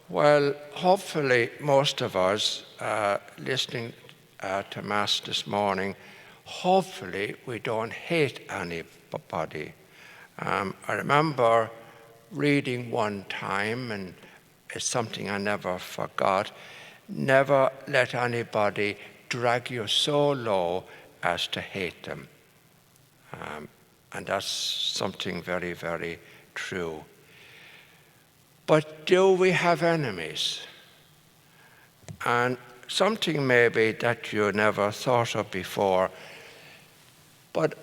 Well, hopefully most of us listening to Mass this morning, hopefully we don't hate anybody. I remember reading one time, and it's something I never forgot, never let anybody drag you so low as to hate them. And that's something very, very true. But do we have enemies? And something maybe that you never thought of before, but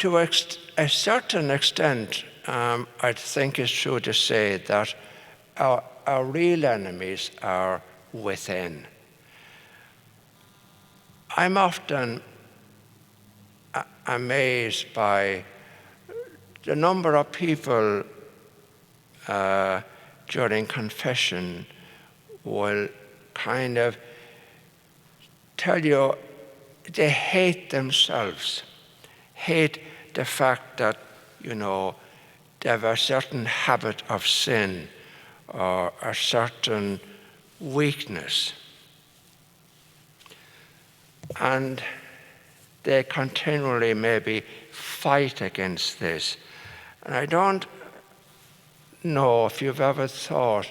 to a certain extent, I think it's true to say that our real enemies are within. I'm often amazed by the number of people during confession will kind of tell you they hate themselves, hate the fact that, they have a certain habit of sin or a certain weakness. And they continually maybe fight against this. And I don't know if you've ever thought,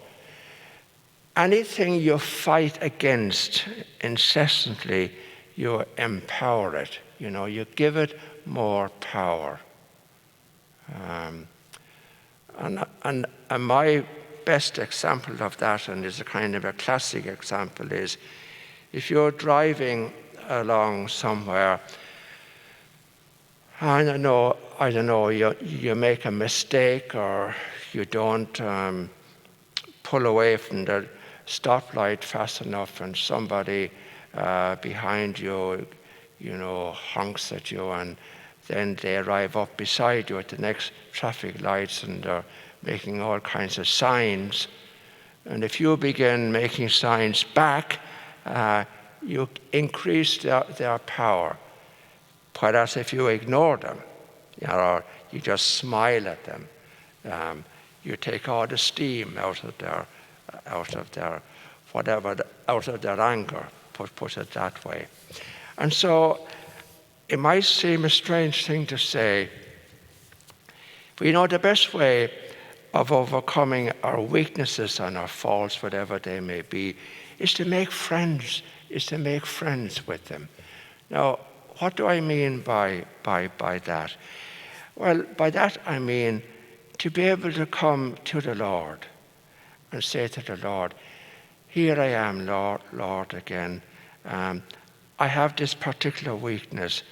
anything you fight against incessantly, you empower it. You give it more power. And my best example of that, and is a kind of a classic example, is if you're driving along somewhere, I don't know, you make a mistake or you don't pull away from the stoplight fast enough, and somebody behind you, honks at you, and then they arrive up beside you at the next traffic lights and they're making all kinds of signs. And if you begin making signs back, you increase their power. Whereas if you ignore them, or you just smile at them, you take all the steam out of their anger, put it that way. And so it might seem a strange thing to say, but the best way of overcoming our weaknesses and our faults, whatever they may be, is to make friends, with them. Now, what do I mean by that? Well, by that I mean to be able to come to the Lord and say to the Lord, here I am, Lord, again. I have this particular weakness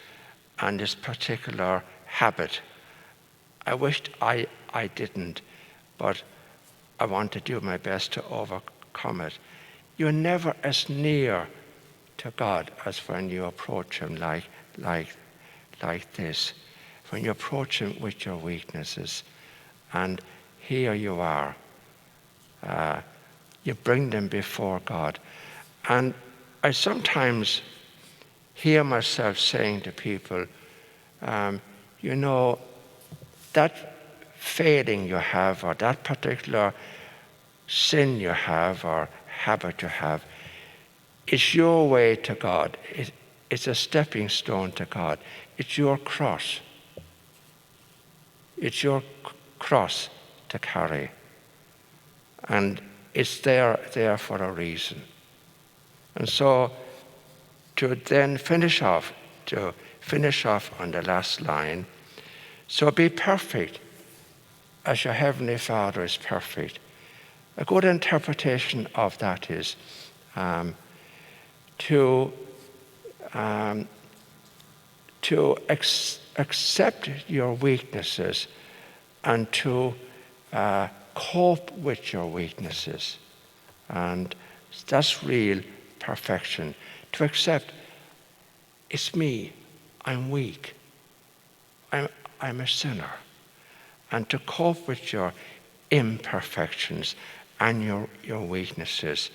and this particular habit. I wished I didn't, but I want to do my best to overcome it. You're never as near to God as when you approach Him like this. When you approach Him with your weaknesses, and here you are. You bring them before God. And I sometimes hear myself saying to people, that failing you have, or that particular sin you have, or habit you have, it's your way to God. It's a stepping stone to God. It's your cross. It's your cross to carry. And it's there for a reason. And so to then finish off on the last line, so be perfect as your Heavenly Father is perfect. A good interpretation of that is to accept your weaknesses and to cope with your weaknesses. And that's real perfection. To accept, it's me, I'm weak, I'm a sinner. And to cope with your imperfections and your weaknesses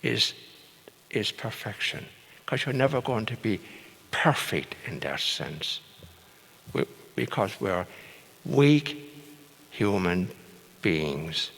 is perfection. Because you're never going to be perfect in that sense. Because we're weak human beings.